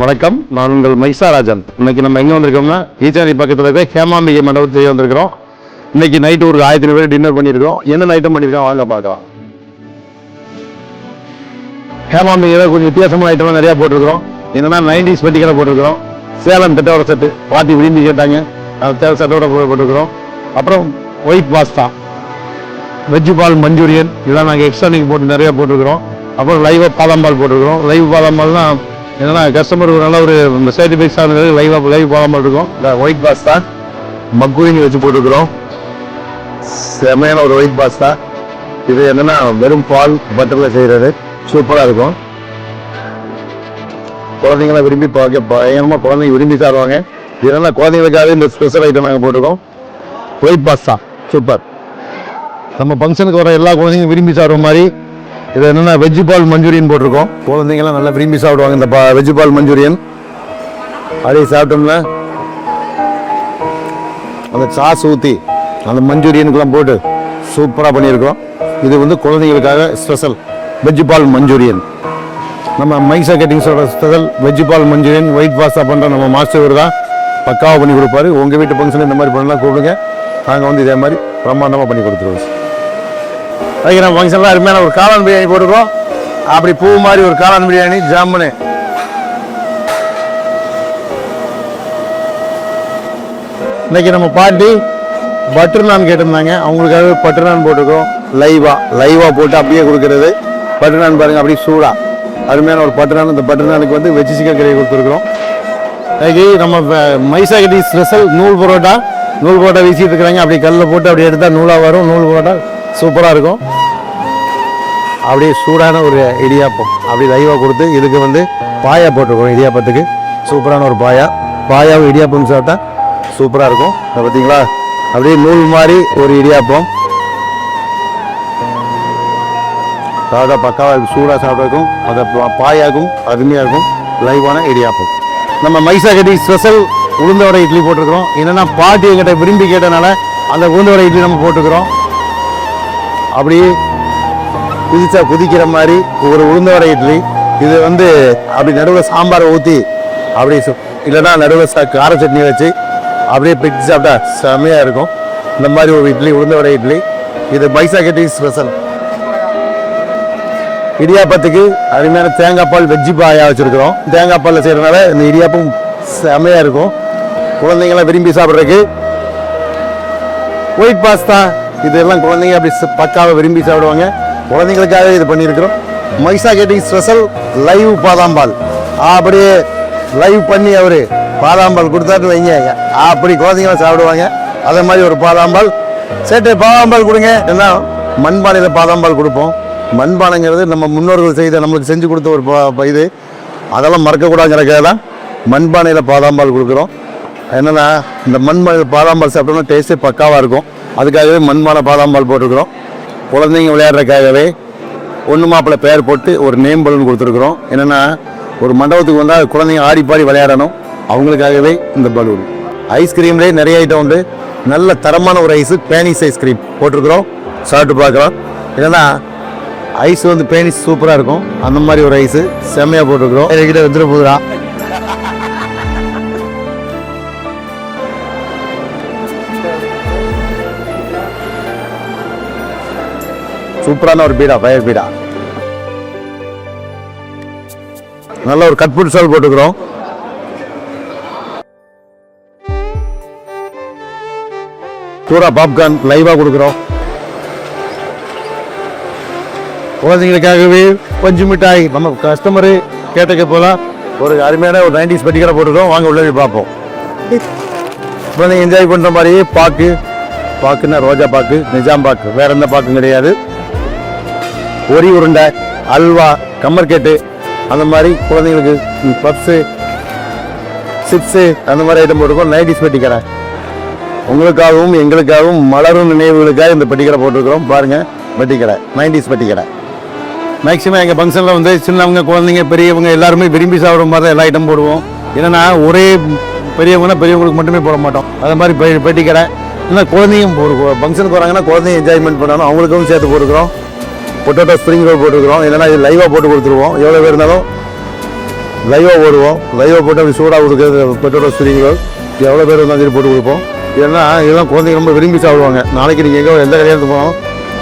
வணக்கம், நான் உங்கள் மைசாராஜன். இன்னைக்கு நம்ம எங்கே வந்திருக்கோம்னா ஈச்சாரி பக்கத்தில் இருக்க ஹேமாம்பிகை மண்டபத்துக்கு வந்திருக்கிறோம். இன்னைக்கு நைட்டு ஒரு 1000 பேர் டின்னர் பண்ணியிருக்கோம். என்ன ஐட்டம் பண்ணியிருக்கோம் வாங்க பார்க்கலாம். ஹேமாம்பிகையில் கொஞ்சம் வித்தியாசமான ஐட்டம்லாம் நிறையா போட்டிருக்கிறோம். என்னன்னா 90s பட்டிகளை போட்டிருக்கிறோம். சேலம் தட்டோட செட்டு பாட்டி விரும்பி கேட்டாங்க, அந்த செட்டோட போட்டிருக்கிறோம். அப்புறம் ஒயிட் பாஸ்தா, வெஜ் பால் மஞ்சூரியன், இதெல்லாம் நாங்கள் எக்ஸ்ட்ரா நீங்கள் போட்டு நிறையா போட்டிருக்கிறோம். அப்புறம் லைவாக பாதாம் பால் போட்டிருக்கிறோம். லைவ் பாதாம் பால்னா என்னன்னா கஸ்டமருக்கு நல்ல ஒரு சர்டிஃபிகேட் ஆனது லைவ் பாதாம் பால் இருக்கும். இந்த ஒயிட் பாஸ்தா மக்கூரினி வச்சு போட்டிருக்கிறோம். செமையான ஒரு ஒயிட் பாஸ்தா. இது என்னன்னா வெறும் பால் பட்டரில் செய்கிறது, சூப்பராக இருக்கும். குழந்தைங்களாம் விரும்பி பயங்கரமாக குழந்தைங்க விரும்பி சாப்பிடுவாங்க. இதெல்லாம் குழந்தைங்களுக்காக இந்த ஸ்பெஷல் ஐட்டம் நாங்கள் போட்டிருக்கோம். White pasta super. நம்ம ஃபங்க்ஷனுக்கு வர எல்லா குழந்தைங்களும் விரும்பி சாப்பிட்ற மாதிரி இது என்னன்னா வெஜ் பால் மஞ்சூரியன் போட்டிருக்கோம். குழந்தைங்கலாம் நல்லா விரும்பி சாப்பிடுவாங்க இந்த வெஜ் பால் மஞ்சூரியன். அப்படியே சாப்பிட்டோம்னா அந்த சாஸ் ஊற்றி அந்த மஞ்சூரியனுக்கெல்லாம் போட்டு சூப்பராக பண்ணியிருக்கோம். இது வந்து குழந்தைங்களுக்காக ஸ்பெஷல் வெஜ் பால் மஞ்சூரியன். நம்ம மைசா கட்டிங்ஸோட ஸ்பெஷல் வெஜ் பால் மஞ்சூரியன் ஒயிட் பாஸ்தா பண்ணுற நம்ம மாஸ்டர் தான் பக்காவாக பண்ணி கொடுப்பாரு. உங்கள் வீட்டு ஃபங்க்ஷன் இந்த மாதிரி பண்ணலாம் கூப்பிடுங்க, நாங்கள் வந்து இதே மாதிரி பிரம்மாண்டமாக பண்ணி கொடுத்துருவோம். அதுக்கு நம்ம ஃபங்க்ஷன்லாம் அருமையான ஒரு காளான் பிரியாணி போட்டுருக்கோம். அப்படி பூ மாதிரி ஒரு காளான் பிரியாணி ஜாமுனு. இன்னைக்கு நம்ம பாட்டி பட்டர் நான் கேட்டிருந்தாங்க, அவங்களுக்காக பட்டர் நான் போட்டிருக்கோம். லைவா போட்டு அப்படியே கொடுக்கறது பட்டர் நான் பாருங்க, அப்படியே சூடா அருமையான ஒரு பட்டர் நான். இந்த பட்டர் நானுக்கு வந்து வெஜ் சிக்கன் கறி கொடுத்துருக்குறோம். இன்னைக்கு நம்ம மைசா கட்டி ஸ்பெஷல் நூல் பரோட்டா வீசிட்டு இருக்கிறாங்க. அப்படி கல்லில் போட்டு அப்படி எடுத்தால் நூலாக வரும். நூல் பரோட்டா சூப்பராக இருக்கும். அப்படியே சூடான ஒரு இடியாப்பம் அப்படி லைவாக கொடுத்து இதுக்கு வந்து பாயா போட்டிருக்கோம். இடியாப்பத்துக்கு சூப்பரான ஒரு பாயாவும் இடியாப்பம் சாப்பிட்டா சூப்பராக இருக்கும். பார்த்தீங்களா, அப்படியே நூல் மாதிரி ஒரு இடியாப்பம் சாப்பிட்டா பக்காவாக இருக்கும். சூடாக சாப்பிட்றதுக்கும் அதை பாயாக்கும் அருமையாக இருக்கும். லைவான இடியாப்பம். நம்ம மைசா கட்டி ஸ்பெஷல் உளுந்த வடை இட்லி போட்டிருக்கிறோம். என்னென்னா பாட்டி எங்கிட்ட விரும்பி கேட்டனால அந்த உளுந்த வடை இட்லி நம்ம போட்டுக்கிறோம். அப்படியே குதிக்கிற மாதிரி ஒரு உளுந்த வடை இட்லி. இது வந்து அப்படி நடுவில் சாம்பாரை ஊற்றி அப்படி இல்லைன்னா நடுவில் கார சட்னி வச்சு அப்படியே பிடிச்சி சாப்பிட்டா செமையாக இருக்கும். இந்த மாதிரி ஒரு இட்லி உளுந்த வடை இட்லி. இது மைசா கட்டி ஸ்பெஷல். இடியாப்பத்துக்கு அருமையான தேங்காய் பால் வெஜ்ஜி பாயா வச்சுருக்கிறோம். தேங்காய் பாலில் செய்கிறதுனால இந்த இடியாப்பம் செமையாக இருக்கும். குழந்தைங்களாம் விரும்பி சாப்பிட்றதுக்கு ஒயிட் பாஸ்தா இதெல்லாம் குழந்தைங்க அப்படி பக்காவை விரும்பி சாப்பிடுவாங்க. குழந்தைங்களுக்காக இது பண்ணியிருக்கிறோம். Mieza cutting special live பாதாம்பால். அப்படியே லைவ் பண்ணி அவர் பாதாம்பால் கொடுத்தாட்டு வைங்க, அப்படி குழந்தைங்களாம் சாப்பிடுவாங்க. அதே மாதிரி ஒரு பாதாம்பால் சேட்டை பாதாம்பால் கொடுங்க. ஏன்னா மண்பானையில் பாதாம்பால் கொடுப்போம். மண்பானைங்கிறது நம்ம முன்னோர்கள் செய்த நம்மளுக்கு செஞ்சு கொடுத்த ஒரு இது, அதெல்லாம் மறக்கக்கூடாதுங்கிறக்காக தான் மண்பானையில் பாதாம்பால் கொடுக்குறோம். என்னென்னா இந்த மண்பானையில் பாதாம்பால் சாப்பிட்டோம்னா டேஸ்ட்டே பக்காவாக இருக்கும். அதுக்காகவே மண்பானை பாதாம்பால் போட்டிருக்கிறோம். குழந்தைங்க விளையாடுறதுக்காகவே ஒன்று மாப்பிள்ளை பேர் போட்டு ஒரு நேம் பலூன் கொடுத்துருக்குறோம். என்னென்னா ஒரு மண்டபத்துக்கு வந்தால் குழந்தைங்க ஆடி பாடி விளையாடணும், அவங்களுக்காகவே இந்த பலூன். ஐஸ்கிரீம்லேயே நிறைய ஐட்டம் உண்டு. நல்ல தரமான ஒரு ஐஸு பேனிஸ் ஐஸ்கிரீம் போட்டிருக்கிறோம். சாப்பிட்டு பார்க்கலாம். என்னென்னா ஐஸ் வந்து பேனிஸ் சூப்பராக இருக்கும். அந்த மாதிரி ஒரு ஐஸு செம்மையாக போட்டிருக்கிறோம். என்கிட்ட வந்துட போதுரா. சூப்பரான ஒரு பீடா, ஃபயர் பீடா. நல்ல ஒரு கட் ஃபுட் ஸ்டால் போட்டுக்கிறோம். சூடா பாப்கார்ன் லைவா கொடுக்குறோம். குழந்தைங்களுக்காகவே பஞ்சு மிட்டாய் நம்ம கஸ்டமரு கேட்டக்க போலாம் ஒரு அருமையான ஒரு 90s பட்டிகளை போட்டுக்கிறோம். வாங்க உள்ள போய் பார்ப்போம். குழந்தைங்க என்ஜாய் பண்ணுற மாதிரியே பாக்குன்னா ரோஜா பாக்கு, நிஜாம் பாக்கு, வேற எந்த பாக்கும் கிடையாது. ஒரி உருண்டை, அல்வா, கம்மர்கேட்டு, அந்த மாதிரி குழந்தைங்களுக்கு பப்ஸு, சிப்ஸு அந்த மாதிரி ஐட்டம் போட்டிருக்கோம். 90s பெட்டிக்கடை உங்களுக்காகவும் எங்களுக்காகவும் மலரும் நினைவுகளுக்காக இந்த பெட்டிக்கடை போட்டிருக்கிறோம். பாருங்கள், பெட்டிக்கடை 90s பெட்டிக்கடை. மேக்ஸிமம் எங்கள் ஃபங்க்ஷனில் வந்து சின்னவங்க குழந்தைங்க பெரியவங்க எல்லாருமே விரும்பி சாப்பிட்ற மாதிரி தான் எல்லா ஐட்டம் போடுவோம். ஏன்னா ஒரே பெரியவங்களுக்கு மட்டுமே போட மாட்டோம். அது மாதிரி பெட்டிக்கடை. ஏன்னா குழந்தைங்க ஒரு ஃபங்க்ஷனுக்கு வராங்கன்னா குழந்தைங்க என்ஜாய்மெண்ட் பண்ணணும், அவங்களுக்கும் சேர்த்து போட்டுக்கிறோம். பொட்டேட்டோ ஸ்ப்ரிங் ரோல் போட்டுக்கிறோம். இல்லைன்னா இது லைவாக போட்டு கொடுத்துருவோம். எவ்வளோ பேர் இருந்தாலும் லைவாக போடுவோம். லைவாக போட்டு அப்படி சூடாக கொடுக்குறது பெட்ரோல் ஸ்ப்ரிங்க்ரோல் எவ்வளோ பேர் வந்தாலும் சரி போட்டு கொடுப்போம். ஏன்னா இதெல்லாம் குழந்தைங்க ரொம்ப விரும்பி சாப்பிடுவாங்க. நாளைக்கு நீங்கள் எங்கே எந்த கல்யாணத்துக்கு போனோம்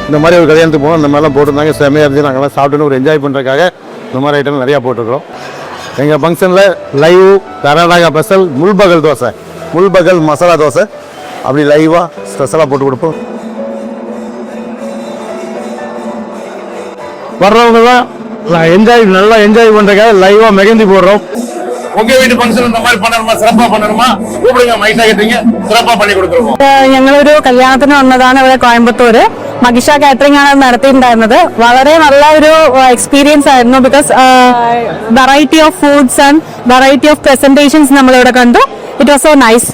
இந்த மாதிரி ஒரு கல்யாணத்துக்கு போனோம் இந்த மாதிரிலாம் போட்டிருந்தாங்க. செம்மையாக இருந்துச்சு. நாங்கள்லாம் சாப்பிட்டுன்னு ஒரு என்ஜாய் பண்ணுறதுக்காக இந்த மாதிரி ஐட்டம் நிறையா போட்டுருக்கோம். எங்கள் ஃபங்க்ஷனில் லைவ் கர்நாடகா ஸ்பெஷல் முள்பகல் தோசை, முள்பகல் மசாலா தோசை அப்படி லைவாக ஸ்பெஷலாக போட்டு கொடுப்போம். வர்றவங்க தான் நல்லா என்ஜாய் பண்ணுறதுக்காக லைவாக மெகந்தி போடுறோம். உங்க வீட்டு ஃபங்க்ஷன் இந்த மாதிரி பண்ணணுமா, சிறப்பா பண்ணணுமா, கூப்பிடுங்க. மைசா கேட்டீங்க, சிறப்பா பண்ணி കൊടുക്കുறோം. ഞങ്ങളൊരു കല്യാണത്തിന് വന്നതാണ് ഇവിടെ കോയമ്പത്തൂര്. മഗിഷ കാറ്ററിംഗ് ആണ് നടത്തിയിട്ടുണ്ടായിരുന്നത്. വളരെ നല്ല ഒരു എക്സ്പീരിയൻസ് ആയിരുന്നു. Because variety of foods and variety of presentations നമ്മളിവിടെ കണ്ടു. It was so nice.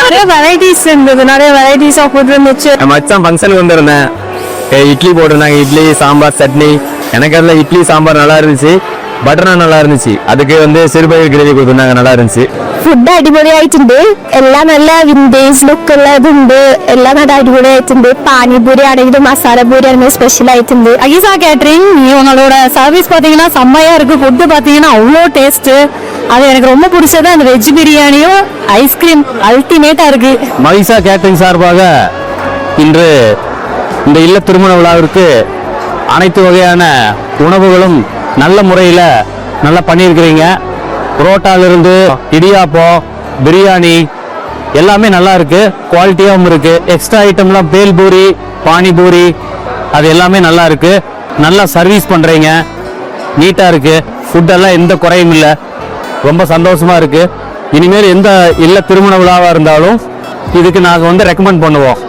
நிறைய வெரைட்டிஸ் இருந்தது, நிறைய வெரைட்டிஸ் ஆஃப் ஃபுட் இருந்துச்சு. மச்சான் ஃபங்க்ஷனுக்கு வந்திருந்தேன். இட்லி போட்டிருந்தாங்க, இட்லி சாம்பார் சட்னி. எனக்கு அதில் இட்லி சாம்பார் நல்லா இருந்துச்சு, பட்டர் நான் நல்லா இருந்துச்சு. அதுக்கு வந்து சிறுபயிர் கிரேவி கொடுத்துருந்தாங்க, நல்லா இருந்துச்சு. ഫുഡ് അടിപൊളിയായിട്ടുണ്ട്. എല്ലാം നല്ല വിന്റേജ് ലുക്ക് ഉള്ളതുണ്ട്. എല്ലാം നല്ല അടിപൊളിയായിട്ടുണ്ട്. പാനിപൂരി ആണെങ്കിലും മസാലപൂരി ആണെങ്കിലും സ്പെഷ്യൽ ആയിട്ടുണ്ട്. அகிசா கேட்டரிங் இவங்களோட சர்வீஸ் பார்த்தீங்கன்னா செம்மையா இருக்கு. ஃபுட்டு பார்த்தீங்கன்னா அவ்வளோ டேஸ்ட். அது எனக்கு ரொம்ப பிடிச்சது அந்த வெஜ் பிரியாணியும் ஐஸ்கிரீம் அல்டிமேட்டா இருக்கு. மகிஷா கேட்டரிங் சார்பாக இன்று இந்த இல்ல திருமண விழாவிற்கு அனைத்து வகையான உணவுகளும் நல்ல முறையில் நல்லா பண்ணியிருக்கிறீங்க. புரோட்டாலிருந்து இடியாப்பம், பிரியாணி எல்லாமே நல்லா இருக்கு, குவாலிட்டியாகவும் இருக்கு. எக்ஸ்ட்ரா ஐட்டம்லாம் பேல்பூரி, பானிபூரி அது எல்லாமே நல்லா இருக்கு. நல்லா சர்வீஸ் பண்றீங்க, நீட்டா இருக்கு. ஃபுட்டெல்லாம் எந்த குறையும் இல்லை, ரொம்ப சந்தோஷமா இருக்கு. இனிமேல் எந்த இல்ல திருமண விழாவா இருந்தாலும் இதுக்கு நாங்கள் வந்து ரெக்கமெண்ட் பண்ணுவோம்.